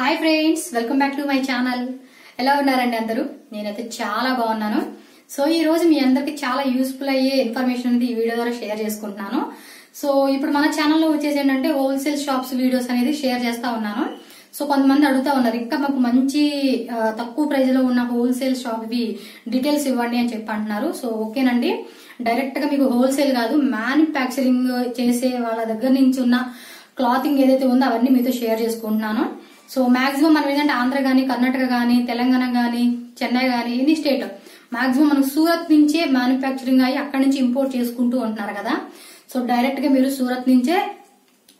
Hi friends, welcome back to my channel. ఎలా ఉన్నారండి అందరూ? నేనైతే చాలా బాగున్నాను. సో ఈ రోజు మీ అందరికి చాలా యూస్ఫుల్ అయ్యే ఇన్ఫర్మేషన్ అనేది ఈ వీడియో ద్వారా షేర్ చేసుకుంటున్నాను. సో ఇప్పుడు మన ఛానల్లో వచ్చేసి ఏంటంటే హోల్సేల్ షాప్స్ వీడియోస్ అనేది షేర్ చేస్తా ఉన్నాను. సో కొంతమంది అడుగుతా ఉన్నారు, ఇంకా మాకు మంచి తక్కువ ప్రైస్ లో ఉన్న హోల్సేల్ షాప్ డీటెయిల్స్ ఇవ్వండి అని చెప్పి అంటున్నారు. సో ఓకేనండి, డైరెక్ట్ గా మీకు హోల్సేల్ కాదు, మ్యానుఫ్యాక్చరింగ్ చేసే వాళ్ళ దగ్గర నుంచి ఉన్న క్లాతింగ్ ఏదైతే ఉందో అవన్నీ మీతో షేర్ చేసుకుంటున్నాను. సో మాక్సిమం మనం ఏంటంటే ఆంధ్ర గానీ, కర్ణాటక గానీ, తెలంగాణ గానీ, చెన్నై గానీ, ఎనీ స్టేట్ మాక్సిమం మనకు సూరత్ నుంచే మ్యానుఫ్యాక్చరింగ్ అయ్యి అక్కడి నుంచి ఇంపోర్ట్ చేసుకుంటూ ఉంటున్నారు కదా. సో డైరెక్ట్ గా మీరు సూరత్ నుంచే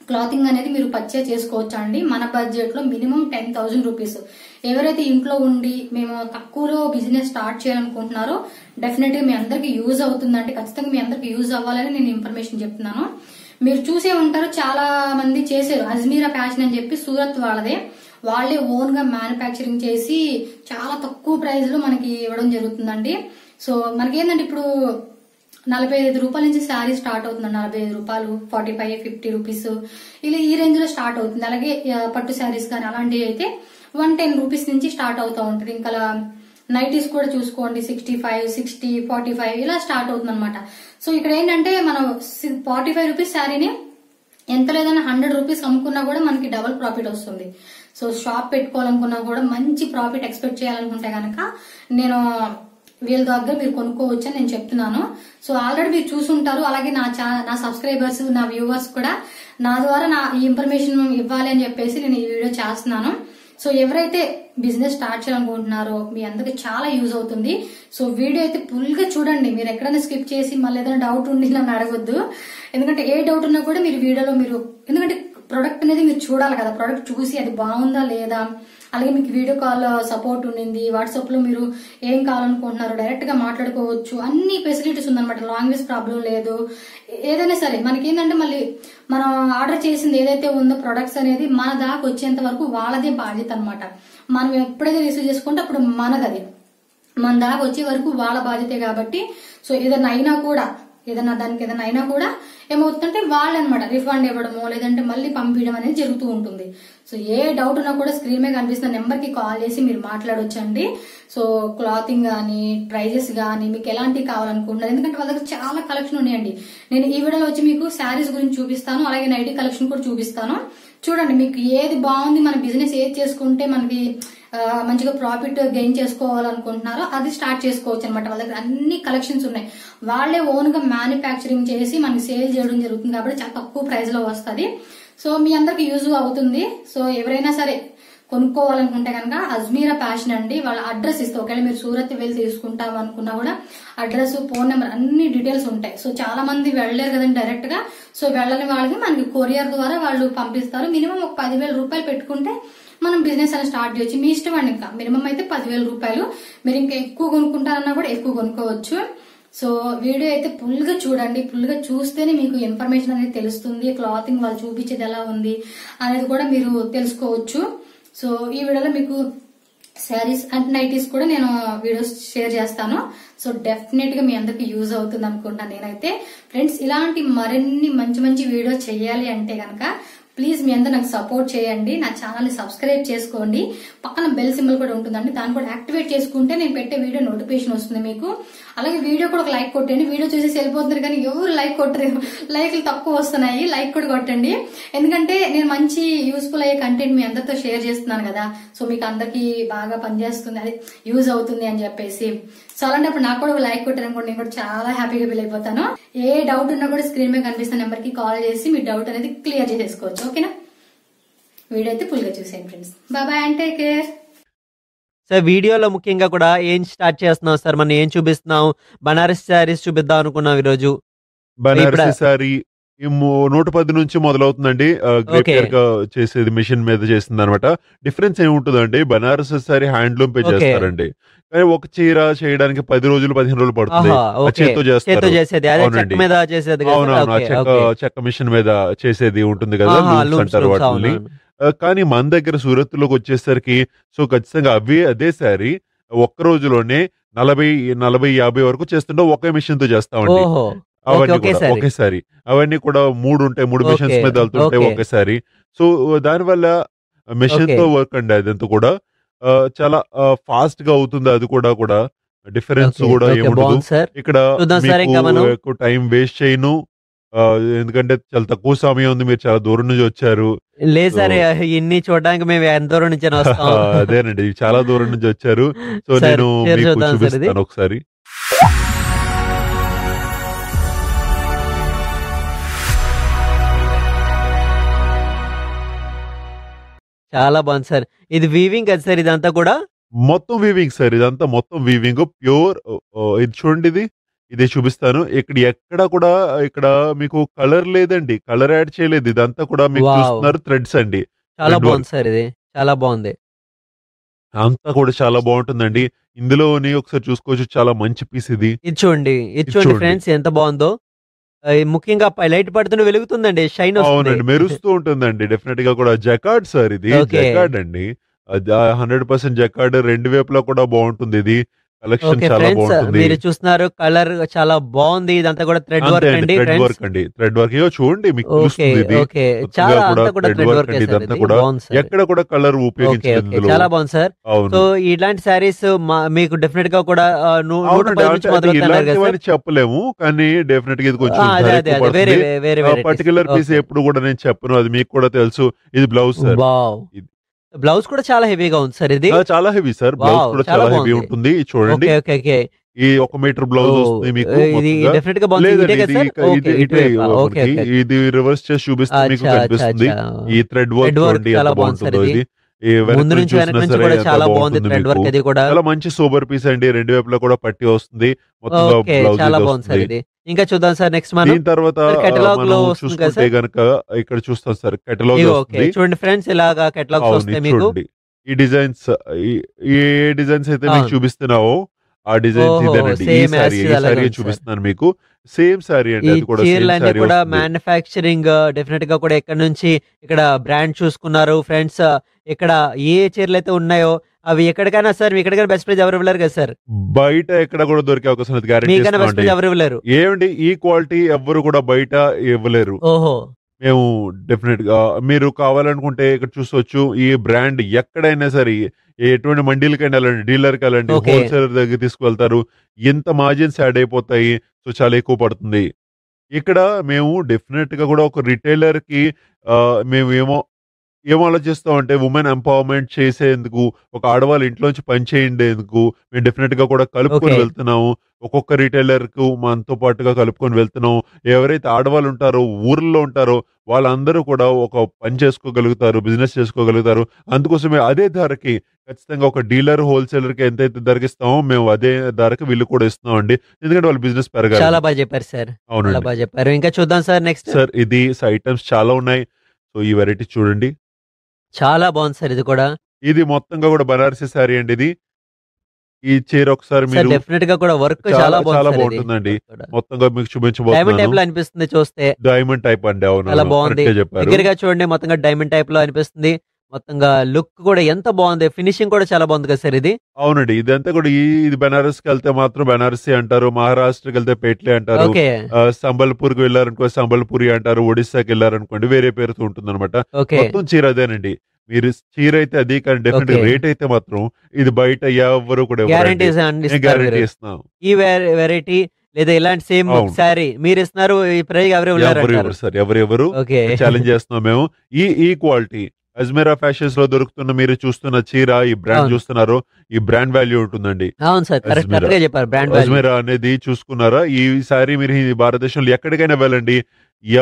క్లాతింగ్ అనేది మీరు పర్చేజ్ చేసుకోవచ్చు అండి. మన బడ్జెట్ లో మినిమం 10,000 రూపీస్. ఎవరైతే ఇంట్లో ఉండి మేము తక్కువలో బిజినెస్ స్టార్ట్ చేయాలనుకుంటున్నారో డెఫినెట్ గా మీ అందరికి యూజ్ అవుతుందండి. ఖచ్చితంగా మీ అందరికి యూజ్ అవ్వాలని నేను ఇన్ఫర్మేషన్ చెప్తున్నాను. మీరు చూసే ఉంటారు, చాలా మంది చేశారు. అజ్మీరా ఫ్యాషన్ అని చెప్పి సూరత్ వాళ్ళదే, వాళ్లే ఓన్ గా మ్యానుఫ్యాక్చరింగ్ చేసి చాలా తక్కువ ప్రైస్ లో మనకి ఇవ్వడం జరుగుతుందండి. సో మనకి ఏంటంటే ఇప్పుడు 45 రూపాయల నుంచి శారీ స్టార్ట్ అవుతుందండి. 45 రూపాయలు, 45, 50 రూపీస్ ఇలా ఈ రేంజ్ లో స్టార్ట్ అవుతుంది. అలాగే పట్టు శారీస్ కానీ అలాంటివి అయితే 110 రూపీస్ నుంచి స్టార్ట్ అవుతా ఉంటుంది. ఇంకా నైటీస్ కూడా చూసుకోండి, 65, 60, 45 ఇలా స్టార్ట్ అవుతుంది అనమాట. సో ఇక్కడ ఏంటంటే మనం 45 రూపీస్ శారీని ఎంత లేదన్నా 100 రూపీస్ అమ్ముకున్నా కూడా మనకి డబుల్ ప్రాఫిట్ వస్తుంది. సో షాప్ పెట్టుకోవాలనుకున్నా కూడా మంచి ప్రాఫిట్ ఎక్స్పెక్ట్ చేయాలనుకుంటే కనుక నేను వీళ్ళ దగ్గర మీరు కొనుక్కోవచ్చు అని నేను చెప్తున్నాను. సో ఆల్రెడీ మీరు చూసుంటారు. అలాగే నా సబ్స్క్రైబర్స్, నా వ్యూవర్స్ కూడా నా ద్వారా ఈ ఇన్ఫర్మేషన్ ఇవ్వాలి అని చెప్పేసి నేను ఈ వీడియో చేస్తున్నాను. సో ఎవరైతే బిజినెస్ స్టార్ట్ చేయాలనుకుంటున్నారో మీ అందరికి చాలా యూజ్ అవుతుంది. సో వీడియో అయితే ఫుల్ గా చూడండి. మీరు ఎక్కడైనా స్కిప్ చేసి మళ్ళీ ఏదైనా డౌట్ ఉండి నన్ను అడగొద్దు. ఎందుకంటే ఏ డౌట్ ఉన్నా కూడా మీరు వీడియోలో ఎందుకంటే ప్రొడక్ట్ అనేది మీరు చూడాలి కదా. ప్రొడక్ట్ చూసి అది బాగుందా లేదా, అలాగే మీకు వీడియో కాల్ సపోర్ట్ ఉండింది, వాట్సాప్ లో మీరు ఏం కావాలనుకుంటున్నారు డైరెక్ట్ గా మాట్లాడుకోవచ్చు. అన్ని ఫెసిలిటీస్ ఉందన్నమాట. లాంగ్వేజ్ ప్రాబ్లం లేదు. ఏదైనా సరే మనకి ఏంటంటే మళ్ళీ మనం ఆర్డర్ చేసింది ఏదైతే ఉందో ప్రొడక్ట్స్ అనేది మన దాకా వచ్చేంత వరకు వాళ్ళదే బాధ్యత అనమాట. మనం ఎప్పుడైతే రిసీవ్ చేసుకుంటే అప్పుడు మనదది, మన దాకా వచ్చే వరకు వాళ్ళ బాధ్యతే కాబట్టి. సో ఏదైనా అయినా కూడా ఏమవుతుందంటే వాళ్ళు అనమాట రిఫండ్ ఇవ్వడమో లేదంటే మళ్ళీ పంపించడం అనేది జరుగుతూ ఉంటుంది. సో ఏ డౌట్ ఉన్నా కూడా స్క్రీన్ మీద కనిపిస్తున్న నెంబర్ కి కాల్ చేసి మీరు మాట్లాడొచ్చండి. సో క్లాతింగ్ గానీ, ప్రైజెస్ గానీ, మీకు ఎలాంటివి కావాలనుకుంటున్నారు, ఎందుకంటే వాళ్ళ దగ్గర చాలా కలెక్షన్ ఉన్నాయండి. నేను ఈ వీడియోలో వచ్చి మీకు శారీస్ గురించి చూపిస్తాను, అలాగే నైటీ కలెక్షన్ కూడా చూపిస్తాను. చూడండి మీకు ఏది బాగుంది, మన బిజినెస్ ఏది చేసుకుంటే మనకి మంచిగా ప్రాఫిట్ గెయిన్ చేసుకోవాలనుకుంటున్నారో అది స్టార్ట్ చేసుకోవచ్చు అనమాట. వాళ్ళ దగ్గర అన్ని కలెక్షన్స్ ఉన్నాయి. వాళ్లే ఓన్ గా మ్యానుఫ్యాక్చరింగ్ చేసి మనకి సేల్ చేయడం జరుగుతుంది కాబట్టి చాలా తక్కువ ప్రైస్ లో వస్తుంది. సో మీ అందరికి యూజ్ అవుతుంది. సో ఎవరైనా సరే కొనుక్కోవాలనుకుంటే కనుక అజ్మీరా ఫ్యాషన్ అండి. వాళ్ళ అడ్రస్ ఇస్తే ఒకవేళ మీరు సూరత్ వెళ్ళి తీసుకుంటాం అనుకున్నా కూడా అడ్రస్, ఫోన్ నెంబర్ అన్ని డీటెయిల్స్ ఉంటాయి. సో చాలా మంది వెళ్ళలేరు కదండి డైరెక్ట్ గా. సో వెళ్ళని వాళ్ళకి మనకి కొరియర్ ద్వారా వాళ్ళు పంపిస్తారు. మినిమం ఒక 10,000 రూపాయలు పెట్టుకుంటే మనం బిజినెస్ అని స్టార్ట్ చేయొచ్చు. మీ ఇష్టం అండి. ఇంకా మినిమం అయితే 10,000 రూపాయలు. మీరు ఇంకా ఎక్కువ కొనుక్కుంటారన్నా కూడా ఎక్కువ కొనుక్కోవచ్చు. సో వీడియో అయితే ఫుల్ గా చూడండి. ఫుల్ గా చూస్తేనే మీకు ఇన్ఫర్మేషన్ అనేది తెలుస్తుంది. క్లాతింగ్ వాళ్ళు చూపించేది ఎలా ఉంది అనేది కూడా మీరు తెలుసుకోవచ్చు. సో ఈ వీడియోలో మీకు శారీస్ అండ్ నైటీస్ కూడా నేను వీడియోస్ షేర్ చేస్తాను. సో డెఫినెట్ గా మీ అందరికి యూజ్ అవుతుంది అనుకుంటాను నేనైతే. ఫ్రెండ్స్, ఇలాంటి మరిన్ని మంచి మంచి వీడియోస్ చేయాలి అంటే కనుక ప్లీజ్ మీ అందరూ నాకు సపోర్ట్ చేయండి. నా ఛానల్ ని సబ్స్క్రైబ్ చేసుకోండి. పక్కన బెల్ సింబల్ కూడా ఉంటుందండి, దాన్ని కూడా యాక్టివేట్ చేసుకుంటే నేను పెట్టే వీడియో నోటిఫికేషన్ వస్తుంది మీకు. అలాగే వీడియో కూడా ఒక లైక్ కొట్టండి. వీడియో చూసేసి వెళ్ళిపోతున్నారు కానీ ఎవరు లైక్ కొట్టరు, లైక్లు తక్కువ వస్తున్నాయి. లైక్ కూడా కొట్టండి. ఎందుకంటే నేను మంచి యూస్ఫుల్ అయ్యే కంటెంట్ మీ అందరితో షేర్ చేస్తున్నాను కదా. సో మీకు అందరికి బాగా పనిచేస్తుంది, అది యూజ్ అవుతుంది అని చెప్పేసి. సో అలాంటప్పుడు నాకు కూడా ఒక లైక్ కొట్టారనుకోండి, నేను కూడా చాలా హ్యాపీగా ఫీల్ అయిపోతాను. ఏ డౌట్ ఉన్నా కూడా స్క్రీన్ మీద కనిపిస్తున్న నెంబర్ కి కాల్ చేసి మీ డౌట్ అనేది క్లియర్ చేసేసుకోవచ్చు. ఓకేనా? వీడియో అయితే ఫుల్ గా చూసేయండి friends. Bye and take care. Sir వీడియోలో ముఖ్యంగా కూడా ఏం స్టార్ట్ చేస్తున్నాం సార్, మనం ఏం చూపిస్తున్నాం? బనారస్ శారీస్ చూపిద్దాం అనుకున్నాం ఈరోజు. బనారసి శారీ 110 నుంచి మొదలవుతుందండి. చేసేది మిషన్ మీద చేస్తుంది అనమాట. డిఫరెన్స్ ఏముంటుందండి, బనారస్ శారీ హ్యాండ్లూమ్ పే చేస్తారండి. కానీ ఒక చీర చేయడానికి 10 రోజులు 15 రోజులు పడుతుంది. చేత్తో చేస్తారు. చెక్క మిషన్ మీద చేసేది ఉంటుంది కదా, అంటారు వాటిని. కానీ మన దగ్గర సూరత్ లోకి వచ్చేసరికి సో ఖచ్చితంగా అదే శారీ ఒక్క రోజులోనే 40-50 వరకు చేస్తుంటే ఒకే మిషన్ తో చేస్తామండి. అవన్నీ కూడా ఒకేసారి, అవన్నీ కూడా 3 ఉంటాయి, 3 మిషన్స్ మీద వెళ్తుంటాయి ఒకేసారి. సో దానివల్ల మెషిన్ ఓకే. తో వర్క్ అండి అదంతా కూడా. చాలా ఫాస్ట్ గా అవుతుంది అది కూడా డిఫరెన్స్ ఓకే. కూడా ఓకే. ఏముండదు బావుంది సార్. ఇక్కడ. చూద్దాం సార్ మీకు ఇంకా మనం. ఎక్కువ టైం వేస్ట్ చేయను. ఎందుకంటే చాలా తక్కువ సమయం ఉంది, మీరు చాలా దూరం నుంచి వచ్చారు. లేదు సో సార్ ఇన్ని చూడడానికి మేము ఎంత దూరం నుంచైనా వస్తాం. అదేనండి, చాలా దూరం నుంచి వచ్చారు. సో సార్ నేను చీర మీకు చూద్దాం సార్ ఇది. చూపిస్తాను ఒకసారి. చాలా బాగుంది సార్. ఇది వీవింగ్ కదా సార్ ఇదంతా కూడా? మొత్తం వీవింగ్ సార్, ఇదంతా మొత్తం వీవింగ్ ప్యూర్. ఇది చూడండి, ఇదే చూపిస్తాను. ఎక్కడ కూడా ఇక్కడ మీకు కలర్ లేదండి, కలర్ యాడ్ చేయలేదు. ఇదంతా కూడా మీకు వావ్! చూస్తున్నారు థ్రెడ్స్ అండి. చాలా థ్రెడ్ బాగుంది వర్క్ సార్ ఇది. చాలా బాగుంది. అంతా కూడా చాలా బాగుంటుందండి. ఇందులోని ఒకసారి చూసుకోవచ్చు, చాలా మంచి పీస్ ఇది. ఇది చూడండి. ఇది ఇది చూడండి చూడండి. ఫ్రెండ్స్ ఎంత బాగుందో. ముఖ్యంగా లైట్ పడుతుంటే వెలుగుతుందండి. షైన్ వస్తుంది. అవునండి, మెరుస్తూ ఉంటుందండి. డెఫినెట్ గా కూడా జకార్డ్ సార్ ఇది. ఓకే. జకార్డ్ అండి. 100% జకార్డ్. రెండు వైపులా కూడా బాగుంటుంది ఇది. కలెక్షన్ ఓకే చాలా ఫ్రెండ్స్ బాగుంటుంది. మీరు చూస్తున్నారు కలర్ చాలా బాగుంది. ఇదంతా కూడా థ్రెడ్ అంతే వర్క్ అండి, అండి థ్రెడ్ ఫ్రెండ్స్. వర్క్ అండి. థ్రెడ్ వర్క్ ఇగో చూడండి, మీకు ఓకే. తెలుస్తుంది ఇది. ఓకే. కొత్తగా చాలా కూడా అంతా కూడా థ్రెడ్ థ్రెడ్ వర్క్ వర్క్ అండి. సార్ ఇదంతా ఇది. కూడా బాగుంది సార్. ఎక్కడ కూడా కలర్ ఓకే. ఉపయోగించలేదు ఓకే. ఇందులో. చాలా బాగుంది సార్. సో అవును. ఇలాంటి శారీస్ మీకు డెఫినెట్ గా కూడా అవునండి, 110 అంటే నుంచి అది మొదలవుతున్నారు కదా సార్? ఇలాంటివని చెప్పలేము, కానీ డెఫినెట్ గా ఇది కొంచెం అదే ధర అదే ఎక్కువ అదే వేరే పడుతుంది. వేరే వెరైటీస్. Particular piece okay. ఎప్పుడు కూడా నేను చెప్పను, అది మీకు కూడా తెలుసు. ఇది బ్లౌజ్ సార్. వావ్! ఇది బ్లౌజ్ కూడా చాలా హెవీగా ఉంది సార్ ఇది. చాలా హెవీ సార్. Blouse wow! కూడా చాలా చాలా హెవీ బాగుంది. ఉంటుంది. ఇది చూడండి, ఓకే. ఓకే. ఓకే. ఈ 1 మీటర్ బ్లౌజ్ ఓహ్! వస్తుంది మీకు ఇది మొత్తంగా. డెఫినిట్ గా బాగుంది. లేదండి, ఇదే కదా సార్? ఓకే. ఇదే ఇటువైపా? ఓకే. మనకి ఓకే. ఇది రివర్స్ చేసి చూపిస్తే మీకు అచ్చా. అచ్చా. కనిపిస్తుంది. అచ్చా. ఈ థ్రెడ్ వర్క్ థ్రెడ్ వర్క్ చూడండి చాలా ఎంత బాగుంది సార్ బాగుంటుందో ఇది. ఇది. ఈ వెనక ముందు నుంచి చూసినా వెనక నుంచి సరే కూడా ఎంత చాలా బాగుంది బాగుంటుంది థ్రెడ్ మీకు. వర్క్ అది కూడా. చాలా మంచి సూపర్ పీస్ అండి. రెండు వైపులా కూడా పట్టి వస్తుంది. మొత్తంగా ఓకే. బ్లౌజ్ చాలా ఇది బాగుంది సార్ వస్తుంది. ఇది. ఇంకా చూద్దాం సార్ నెక్స్ట్ మనం. దీని తర్వాత సార్ కేటలాగ్ లో మనం వస్తుంది కదా చూసుకుంటే సార్? గనక ఇక్కడ చూస్తాం సార్, కేటలాగ్ ఇగో ఓకే. వస్తుంది. చూడండి ఫ్రెండ్స్ ఇలాగా కేటలాగ్స్ అవును, వస్తాయి ఇది మీకు. చూడండి. ఈ డిజైన్స్ ఏ డిజైన్స్ అయితే మీకు అవును. చూపిస్తున్నావో ఆ డిజైన్స్ ఓహో! ఇదేనండి. ఈ సేమ్ యాజ్ సారీ ఇట్ అలాగే సారీ ఉంది సార్. చూపిస్తున్నాను మీకు. సేమ్ సారీ అండి, ఈ అది కూడా సేమ్ చీరలన్నీ సారీ కూడా వస్తుంది. మ్యానుఫ్యాక్చరింగ్ డెఫినెట్ గా కూడా ఎక్కడి నుంచి ఇక్కడ బ్రాండ్ చూసుకున్నారు ఫ్రెండ్స్. ఇక్కడ ఏ చీరలు అయితే ఉన్నాయో అవి ఎక్కడికైనా సార్ ఎక్కడికైనా బెస్ట్ ప్రైస్ ఎవరు ఇవ్వలేరు కదా సార్? బయట ఎక్కడ కూడా దొరికే అవకాశం లేదు, గ్యారెంటీ మీకైనా బెస్ట్ ఇస్తున్నామండి. ప్రైస్ ఎవరు ఇవ్వలేరు. ఏమండి, ఈ క్వాలిటీ ఎవ్వరు కూడా బయట ఇవ్వలేరు. ఓహో! మేము డెఫినెట్ గా మీరు కావాలనుకుంటే ఇక్కడ చూసొచ్చు. ఈ బ్రాండ్ ఎక్కడైనా సరే, ఎటువంటి మండీలకైనా వెళ్ళండి, డీలర్కి వెళ్ళండి, ఓకే. హోల్సేలర్ దగ్గర తీసుకువెళ్తారు. ఎంత మార్జిన్స్ యాడ్ అయిపోతాయి. సో చాలా ఎక్కువ పడుతుంది. ఇక్కడ మేము డెఫినెట్ గా కూడా ఒక రిటైలర్ కి మేము ఏం ఆలోచిస్తామంటే ఉమెన్ ఎంపవర్మెంట్ చేసేందుకు, ఒక ఆడవాళ్ళు ఇంట్లోంచి పని చేయండేందుకు మేము డెఫినెట్ గా కూడా కలుపుకొని ఓకే. వెళ్తున్నాము. ఒక్కొక్క రిటైలర్ కు మనతో పాటుగా కలుపుకొని వెళ్తున్నాం. ఎవరైతే ఆడవాళ్ళు ఉంటారో, ఊర్లో ఉంటారో వాళ్ళందరూ కూడా ఒక పని చేసుకోగలుగుతారు, బిజినెస్ చేసుకోగలుగుతారు. అందుకోసమే అదే ధరకి ఖచ్చితంగా ఒక డీలర్, హోల్సేలర్ కి ఎంతైతే ధరకి ఇస్తామో మేము అదే ధరకి వీళ్ళు కూడా ఇస్తున్నాం అండి. ఎందుకంటే వాళ్ళ బిజినెస్ పెరగాలి. చాలా బాగా చెప్పారు సార్. చాలా అవునండి బాగా చెప్పారు. ఇంకా చూద్దాం సార్ నెక్స్ట్. సార్. ఇది ఐటమ్స్ చాలా ఉన్నాయి. సో ఈ వెరైటీ చూడండి. చాలా బాగుంది సార్ ఇది కూడా. ఇది మొత్తంగా కూడా బనారసి శారీ అండి. ఇది ఈ చీర ఒకసారి సార్ మీరు డెఫినెట్ గా కూడా వర్క్ చాలా చాలా బాగుంది సార్ ఇది. బాగుంటుందండి. వర్క్ కూడా. మొత్తంగా మీకు డైమండ్ టైప్ చూపించబోతున్నాను. లో అనిపిస్తుంది చూస్తే. డైమండ్ టైప్ అండి. అవును, చాలా బాగుంది. కరెక్ట్ గా చెప్పారు. దగ్గరగా చూడండి మొత్తంగా డైమండ్ టైప్ లో అనిపిస్తుంది. మొత్తంగా లుక్ కూడా ఎంత బాగుంది. ఫినిషింగ్ కూడా చాలా బాగుంది కదా సార్ ఇది. అవునండి, ఇదంతా కూడా ఇది బనారస్ కి వెళ్తే మాత్రం బనారసి అంటారు, మహారాష్ట్రకి వెళ్తే పేట్లే అంటారు, ఓకే. సంబల్పూర్ కి వెళ్ళారనుకో సంబల్పూరి అంటారు, ఒడిస్సాకి వెళ్ళారనుకోండి వేరే పేరుతో ఉంటుంది అనమాట. ఓకే. మొత్తం చీర అదేనండి. మీరు చీర అయితే అది, కానీ డెఫినెట్ ఓకే. రేట్ అయితే మాత్రం ఇది బయట ఎవరు కూడా గ్యారంటీ గ్యారంటీ ఇస్తున్నాం. ఈ వెరైటీ లేదా ఇలాంటి సేమ్ అవును. శారీ మీరు ఇస్తున్నారు. ఈ ప్రైస్ ఎవరు ఎవరు సార్, ఎవరెవరు ఓకే. ఛాలెంజ్ చేస్తున్నాం మేము. ఈ క్వాలిటీ అజ్మీరా ఫ్యాషన్స్ లో దొరుకుతున్న, మీరు చూస్తున్న చీర, ఈ బ్రాండ్ అవును. చూస్తున్నారో, ఈ బ్రాండ్ వాల్యూ ఉంటుందండి. అవును సార్ కరెక్ట్ అజ్మీరా. కరెక్ట్ గా చెప్పారు. Brand value. అజ్మీరా అనేది చూసుకున్నారా? ఈ సారీ మీరు ఈ భారతదేశంలో ఎక్కడికైనా వెళ్ళండి,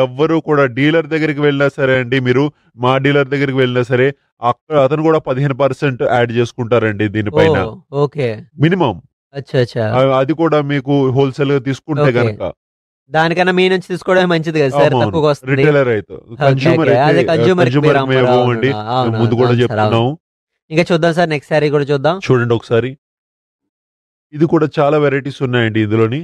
ఎవ్వరు కూడా డీలర్ దగ్గరికి వెళ్ళినా సరే అండి, మీరు మా డీలర్ దగ్గరికి వెళ్ళినా సరే అక్కడ అతను కూడా 15% యాడ్ చేసుకుంటారండి దీనిపైన ఓకే. మినిమం. అచ్చా అచ్చా. అది కూడా మీకు హోల్సేల్ గా తీసుకుంటే ఓకే. గనక దానికన్నా మీ నుంచి తీసుకోవడమే మంచిది కదా సార్. తక్కువగా వస్తుంది. రిటైలర్ అయితే, కన్స్యూమర్ అదే కన్జ్యూమర్ ఇవ్వమండి. ముందు కూడా చెప్తున్నాం. ఇంకా చూద్దాం సార్ నెక్స్ట్ శారీ కూడా చూద్దాం. చూడండి ఒకసారి. ఇది కూడా చాలా వెరైటీస్ ఉన్నాయండి ఇందులోని.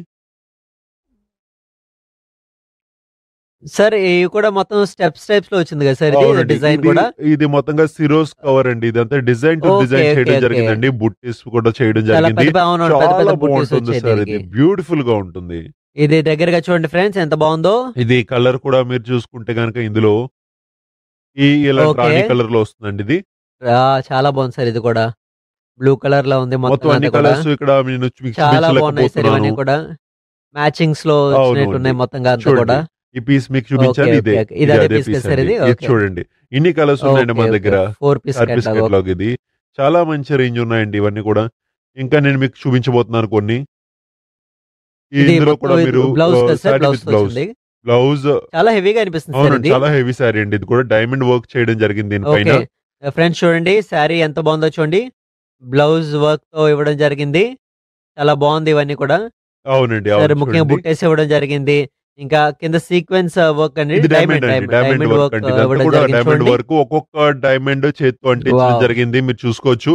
సార్ ఇవి కూడా మొత్తం స్టెప్స్ లో వచ్చింది కదా సార్ ఇది అవునండి, డిజైన్ ఇది- కూడా. ఇది మొత్తంగా సిరోస్ కవర్ అండి. ఇదంతా design to okay, design okay, చేయడం ఓకే. జరిగిందండి. బుట్టీస్ కూడా చేయడం చాలా జరిగింది. పెద్ద అవును, పెద్ద చాలా పెద్ద బుట్టీస్ బాగుంటుంది వచ్చాయి సార్. ఇది దీనికి. బ్యూటిఫుల్ గా ఉంటుంది. ఇది దగ్గరగా చూడండి ఫ్రెండ్స్ ఎంత బాగుందో. ఇది కలర్ కూడా మీరు చూసుకుంటే గనక ఇందులో ఈ ఇలా ఓకే. రాణి కలర్ లో వస్తుందండి. ఇది చాలా బాగుంది సార్ ఇది కూడా. బ్లూ కలర్ లో ఉంది మొత్తం మొత్తం అన్ని అంతా కూడా. కలర్స్ ఇక్కడ నేను మీకు చాలా బాగున్నాయి సార్ ఇవన్నీ చూపించలేకపోతున్నాను. కూడా. మ్యాచింగ్స్ లో వచ్చినట్టు అవునండి. ఉన్నాయి మొత్తంగా అంతా చూడండి. కూడా. ఈ పీస్ మీకు ఓకే చూపించాను ఓకే ఇదే. ఓకే. ఇది ఇది అదే అదే పీస్ పీస్ కదా సార్ అండి. ఇది? ఇది ఓకే చూడండి. ఇన్ని కలర్స్ ఉన్నాయండి ఓకే మన ఓకే. దగ్గర. 4 పీస్ 4 పీస్ కేటలాగ్. కేటలాగ్ ఇది. చాలా మంచి రేంజ్ ఉన్నాయండి ఇవన్నీ కూడా. ఇంకా నేను మీకు చూపించబోతున్నాను కొన్ని. ఇది ఇందులో మొత్తం కూడా మీరు బ్లౌజ్ కదా sir? Sorry blouse with blouse. వచ్చింది. బ్లౌజ్ చాలా హెవీగా అనిపిస్తుంది సార్ అవునండి. ఇది. చాలా హెవీ సారీ అండి. ఇది కూడా డైమండ్ వర్క్ చేయడం జరిగింది దీనిపైన. ఓకే. ఫ్రెండ్స్ చూడండి శారీ ఎంత బాగుందో చూడండి. బ్లౌజ్ వర్క్ తో ఇవ్వడం జరిగింది. చాలా బాగుంది ఇవన్నీ కూడా. అవునండి. సార్ అవును ముఖ్యంగా చూడండి. బుట్టేసి ఇవ్వడం జరిగింది. ఇంకా కింద సీక్వెన్స్ వర్క్ అండి. ఇది డైమండ్ డైమండ్ అండి. Diamond diamond diamond work work అండి. ఇదంతా ఇవ్వడం కూడా జరిగింది డైమండ్ చూడండి. వర్క్. ఒక్కొక్క డైమండ్ చేత్తో అంటించడం వావ్! జరిగింది. మీరు చూసుకోవచ్చు.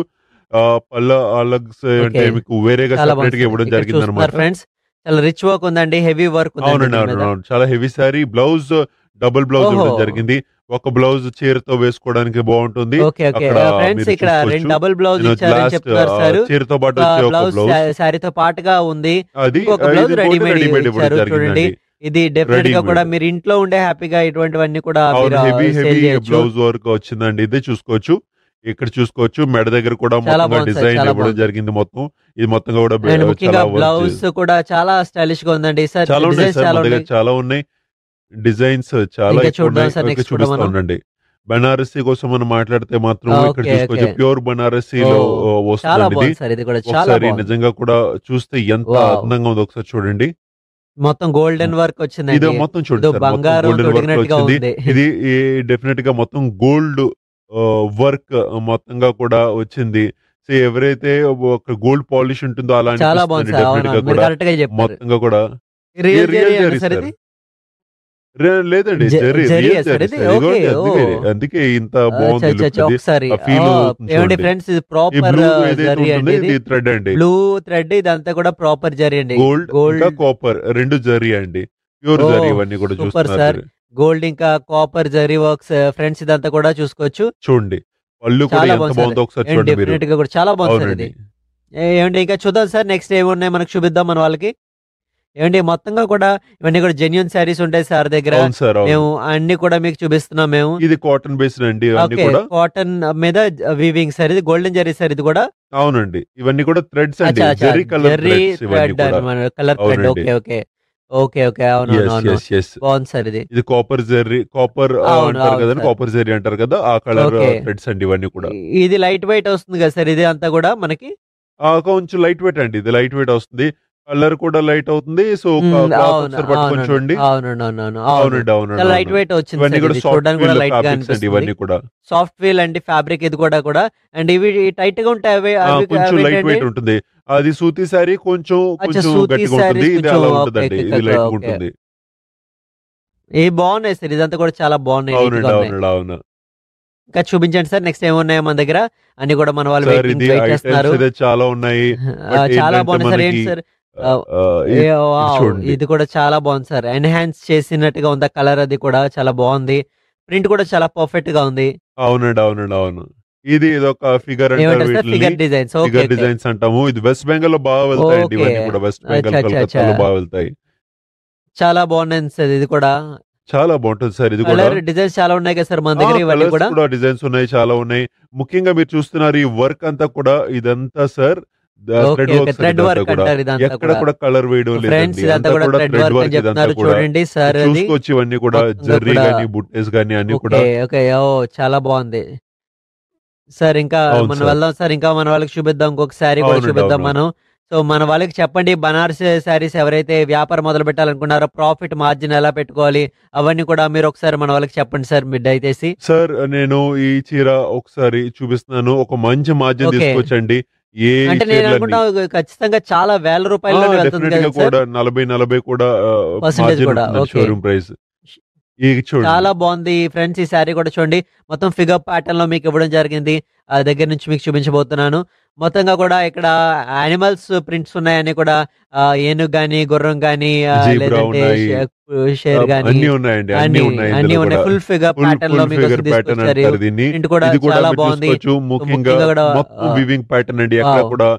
పళ్ళ అలగ్స్ అంటే ఓకే. మీకు వేరేగా చాలా బాగుంది సెపరేట్ గా సార్. ఇవ్వడం ఇక్కడ జరిగిందనమాట. చూస్తున్నారు ఫ్రెండ్స్. చాలా రిచ్ వర్క్ ఉందండి. హెవీ వర్క్ ఉందండి అవునండి. దీని అవును. మీద. అవును. చాలా heavy sorry. Blouse double blouse ఓహో! ఇవ్వడం జరిగింది. ఒక బ్లౌజ్ చీరతో వేసుకోవడానికి బాగుంటుంది. Okay okay. అక్కడ ఫ్రెండ్స్ మీరు ఇక్కడ 2 చూసుకోవచ్చు. డబుల్ బ్లౌజ్ నేను ఇచ్చారని లాస్ట్ చెప్తున్నారు సార్. చీరతో పాటు ఒక వచ్చే ఒక బ్లౌజ్ బ్లౌజ్ శారీతో పాటుగా ఉంది. అది ఇంకొక బ్లౌజ్ ఇది ఇంకోటి రెడీమేడ్ ఇవ్వడం ఇచ్చారు చూడండి. జరిగిందండి. ఇది డెఫినెట్ గా కూడా రెడీమేడ్. మీరు ఇంట్లో ఉండే హ్యాపీగా ఇటువంటివన్నీ కూడా అవును. మీరు హెవీ సేల్ చేయొచ్చు. బ్లౌజ్ వర్క్ వచ్చిందండి. ఇదే చూసుకోవచ్చు. ఇక్కడ చూసుకోవచ్చు. మెడ దగ్గర కూడా చాలా మొత్తంగా బాగుంది సార్. డిజైన్ చాలా ఇవ్వడం బాగుంది. జరిగింది మొత్తం. ఇది మొత్తంగా కూడా అండ్ ముఖ్యంగా చాలా వర్క్ బ్లౌజ్ కూడా చాలా స్టైలిష్ గా ఉందండి సార్. చాలా ఉన్నాయి డిజైన్స్ సార్. చాలా మన దగ్గర ఉన్నాయి. చాలా ఉన్నాయి. డిజైన్స్ చాలా ఇంకా ఎక్కువ చూద్దాం ఉన్నాయి. సార్. ఓకే నెక్స్ట్ కూడా చూపిస్తా మనం. ఉండండి. బనారసి కోసం మనం మాట్లాడితే మాత్రం ఇక్కడ ఓకే చూసుకోవచ్చు. ఓకే. ప్యూర్ బనారసిలో చాలా వస్తుందండి ఇది. బాగుంది సార్. ఇది కూడా చాలా ఒకసారి బాగుంది. నిజంగా కూడా చూస్తే ఎంత వావ్! అందంగా ఉందో ఒకసారి చూడండి. మొత్తం గోల్డెన్ వర్క్ ఇది వచ్చిందండి. మొత్తం చూడండి ఏదో సార్. మొత్తం బంగారం గోల్డెన్ వర్క్ తొడిగినట్టుగా వచ్చింది. ఉంది. ఇది డెఫినెట్ గా మొత్తం గోల్డ్ వర్క్ మొత్తంగా కూడా వచ్చింది. సో ఎవరైతే ఒక గోల్డ్ పాలిష్ ఉంటుందో అలా చాలా బాగుంది అనిపిస్తుంది సార్. డెఫినెట్ గా అవునవును. మీరు కూడా. కరెక్ట్ గా చెప్పారు. మొత్తంగా కూడా రియల్ రియల్ జెరీ జరీ అండి సార్ సార్. ఇది? లేదండి జరీ జరీయా రియల్ సార్ జరీ ఇది? సార్. ఓకే. ఇదిగోండి ఓ! అందుకే ఇంత అచ్చా బాగుంది అచ్చా లుక్ అచ్చా. అది. ఒకసారి ఆ ఫీల్ అవుతుంది ఏమండి చూడండి. ఫ్రెండ్స్ ఇది ఈ ప్రాపర్ బ్లూ ఏదైతే జరీ అండి ఉంటుందో ఇది. ఇది థ్రెడ్ అండి. బ్లూ థ్రెడ్ ఇదంతా కూడా ప్రాపర్ జరీ అండి. గోల్డ్ ఇంకా గోల్డ్. కాపర్ రెండు జరీ అండి. ప్యూర్ జరీ ఓహ్! ఇవన్నీ కూడా సూపర్ చూస్తున్నారు సార్. మీరు. గోల్డ్ ఇంకా కాపర్ జరీ వర్క్స్ ఫ్రెండ్స్ ఇదంతా కూడా చూసుకోవచ్చు. చూడండి. పళ్ళు కూడా చాలా ఎంత బాగుంది సార్. బాగుందో ఒకసారి అండ్ చూడండి మీరు. డెఫినెట్ గా కూడా చాలా బాగుంది సార్ ఇది. అవునండి. ఏమండి ఇంకా చూద్దాం సార్. నెక్స్ట్ ఏమున్నాయి మనకు చూపిద్దాం మన వాళ్ళకి. ఏమండి మొత్తంగా కూడా ఇవన్నీ కూడా జెన్యూన్ శారీస్ ఉంటాయి సార్ దగ్గర. అవును సార్. అవును. మేము అన్ని కూడా మీకు చూపిస్తున్నాం మేము. ఇది కాటన్ బేస్డ్ అండి ఇవన్నీ ఓకే. కూడా. కాటన్ మీద వీవింగ్ సార్ ఇది. గోల్డెన్ జరీ సార్ ఇది కూడా. అవునండి. ఇవన్నీ కూడా థ్రెడ్స్ అండి. అచ్చా అచ్చా. జరీ కలర్ జరీ థ్రెడ్స్ ఇవన్నీ థ్రెడ్ కూడా. అన్నమాట. Colour thread. అవునండి. Okay okay. Okay okay. అవునవును. ఎస్ బాగుంది సార్ ఇది. ఇది కాపర్ జరీ కాపర్ అవును అంటారు అవును కదండి. సార్. కాపర్ జరీ అంటారు కదా. ఆ కలర్ ఓకే. థ్రెడ్స్ అండి ఇవన్నీ కూడా. ఇది లైట్ వెయిట్ వస్తుంది కదా సార్ ఇది అంతా కూడా మనకి. కొంచెం లైట్ వెయిట్ అండి. ఇది లైట్ వెయిట్ వస్తుంది. కలర్ కూడా లైట్ అవుతుంది. సో క్లాత్ అవును ఒకసారి పట్టుకొని చూడండి. అవునండి. అవును. అవునండి. అవునండి. చాలా లైట్ అవును. వెయిట్ వచ్చింది ఇవన్నీ సార్ కూడా ఇది. సాఫ్ట్ చూడడానికి కూడా ఫీల్ లైట్ గా ఫ్యాబ్రిక్స్ అండి అనిపిస్తుంది. ఇవన్నీ కూడా. సాఫ్ట్ ఫీల్ అండి ఫ్యాబ్రిక్ ఇది కూడా కూడా. అండ్ ఇవి టైట్ గా ఉంటాయి అవి అవి కొంచెం అవి లైట్ ఏంటండి? వెయిట్ ఉంటుంది. అది సూతి సారీ కొంచెం అచ్చా కొంచెం సూతి గట్టిగా ఉంటుంది. శారీస్ ఇది కొంచెం అలా ఓకే ఉంటుందండి. ఓకే ఇది లైట్ గా ఓకే. ఉంటుంది. ఏ బాగున్నాయి సార్ ఇదంతా కూడా చాలా బాగున్నాయి. నీట్ అవునండి. గా ఉన్నాయి. అవునండి. అవును ఇంకా చూపించండి సార్. నెక్స్ట్ ఏమున్నాయో మన దగ్గర అన్ని కూడా మన వాళ్ళు సార్ ఇది వెయిట్ ఐటమ్స్ చేస్తున్నారు. అయితే చాలా ఉన్నాయి. బట్ చాలా ఏంటంటే బాగున్నాయి సార్. మనకి ఏంటి సార్ ఆ, ఆ, ఇది వావ్! చూడండి. ఇది కూడా చాలా బాగుంది సార్. ఎన్హాన్స్ చేసినట్టుగా ఉంది కలర్ అది కూడా చాలా బాగుంది. ప్రింట్ కూడా చాలా పర్ఫెక్ట్ గా ఉంది. అవునండి. అవునండి. అవును. ఇది ఇదొక ఫిగర్ అంటారు ఏమంటారు సార్? వీటిని. Figure designs. Okay figure okay. Designs అంటాము. ఇది వెస్ట్ బెంగాల్ లో బాగా వెళ్తాయండి. ఓకే. ఇవన్నీ కూడా వెస్ట్ బెంగాల్ అచ్చా అచ్చా అచ్చా. కలకత్తాలో బాగా వెళ్తాయి. చాలా బాగున్నాయి సార్ ఇది కూడా. చాలా బాగుంటుంది సార్ ఇది కూడా. కలర్ డిజైన్స్ చాలా ఉన్నాయి కదా సార్ మన దగ్గర ఇవన్నీ కలర్స్ కూడా. కూడా డిజైన్స్ ఉన్నాయి. చాలా ఉన్నాయి. ముఖ్యంగా మీరు చూస్తున్నారు ఈ వర్క్ అంతా కూడా ఇదంతా sir okay thread okay. Works thread work కూడా. అంటారు ఇదంతా ఎక్కడ కూడా. కూడా కలర్ వేయడం ఫ్రెండ్స్ లేదండి. ఇదంతా అంతా కూడా కూడా థ్రెడ్ థ్రెడ్ వర్క్ అని వర్క్ ఇదంతా చెప్తున్నారు కూడా. చూడండి సార్ అది. చూసుకోవచ్చు ఇవన్నీ కూడా మొత్తంగా జర్రీ కూడా. గానీ బుట్టేస్ గానీ అన్ని కూడా. Okay okay. ఓ చాలా బాగుంది సార్. ఇంకా అవును మనం సార్. వెళ్దాం సార్. ఇంకా మన వాళ్ళకి చూపిద్దాం. ఇంకొక శారీ కూడా అవునండి. చూపిద్దాం అవును. మనం. సో మన వాళ్ళకి చెప్పండి బనారస్ శారీస్ ఎవరైతే వ్యాపారం మొదలు పెట్టాలనుకున్నారో ప్రాఫిట్ మార్జిన్ ఎలా పెట్టుకోవాలి అవన్నీ కూడా మీరు ఒకసారి మన వాళ్ళకి చెప్పండి సార్ మీరు దయచేసి. సార్ నేను ఈ చీర ఒకసారి చూపిస్తున్నాను. ఒక మంచి మార్జిన్ ఓకే. తీసుకొచ్చండి. ఏ అంటే నేను చీరలన్నీ అనుకుంటా ఖచ్చితంగా చాలా వేల రూపాయల్లో వెళ్తుంది డెఫినెట్ గా కదా సార్. కూడా 40 కూడా పర్సెంటేజ్ మార్జిన్ కూడా. ఉంటుంది ఓకే. Showroom price. ఇది చూడండి. చాలా బాగుంది ఫ్రెండ్స్ ఈ శారీ కూడా చూడండి. మొత్తం ఫిగర్ ప్యాటర్న్ లో మీకు ఇవ్వడం జరిగింది. ఆ దగ్గర నుంచి మీకు చూపించబోతున్నాను. మొత్తంగా కూడా ఇక్కడ యానిమల్స్ ప్రింట్స్ ఉన్నాయని కూడా ఏనుగు గాని గుర్రం గాని జీబ్రా లేదంటే ఉన్నాయి. షేర్ గాని అన్ని ఉన్నాయండి. అన్ని ఉన్నాయి అన్ని ఇందులో ఉన్నాయి. కూడా. ఫుల్ ఫిగర్ ఫుల్ ప్యాటర్న్ లో ఫుల్ మీకు ఫిగర్ ప్యాటర్న్ తీసుకొచ్చారు. అంటారు దీన్ని. ప్రింట్ కూడా ఇది కూడా చాలా మీరు బాగుంది. చూసుకోవచ్చు. ముఖ్యంగా ముఖ్యంగా కూడా మొత్తం వివింగ్ ప్యాటర్న్ అండి. ఎక్కడ వావ్. కూడా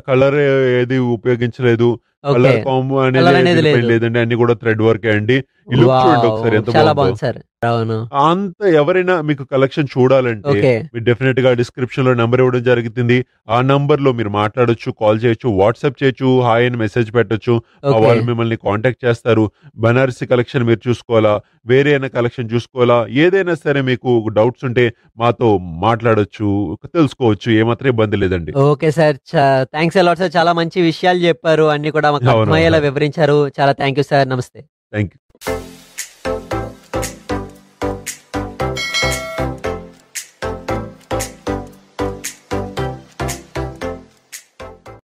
కలర్ ఏది ఉపయోగించలేదు. ఓకే. కలర్ కాంబో కలర్ అనేది అనేది లేదు. లేదండి, అన్ని కూడా థ్రెడ్ వర్క్ అండి. ఈ లుక్ చూడండి వావ్! ఒకసారి ఎంత చాలా బాగుందో. బాగుంది సార్. అవును. అంత ఎవరైనా మీకు కలెక్షన్ చూడాలంటే ఓకే. మీరు డెఫినెట్ గా డిస్క్రిప్షన్ లో నెంబర్ ఇవ్వడం జరుగుతుంది. ఆ నంబర్ లో మీరు మాట్లాడొచ్చు, కాల్ చేయొచ్చు, వాట్సాప్ చేయొచ్చు, హాయ్ అని మెసేజ్ పెట్టొచ్చు. ఓకే. వాళ్ళు మిమ్మల్ని కాంటాక్ట్ చేస్తారు. బనారసి కలెక్షన్ మీరు చూసుకోవాలా, వేరే అయినా కలెక్షన్ చూసుకోవాలా, ఏదైనా సరే మీకు డౌట్స్ ఉంటే మాతో మాట్లాడొచ్చు, తెలుసుకోవచ్చు. ఏమాత్రం ఇబ్బంది లేదండి. Okay sir. Thanks a lot sir. చాలా మంచి విషయాలు చెప్పారు. అన్ని కూడా మాకు అవునవును. అర్థమయ్యేలా వివరించారు. చాలా థ్యాంక్ యూ సార్. నమస్తే. Thank you.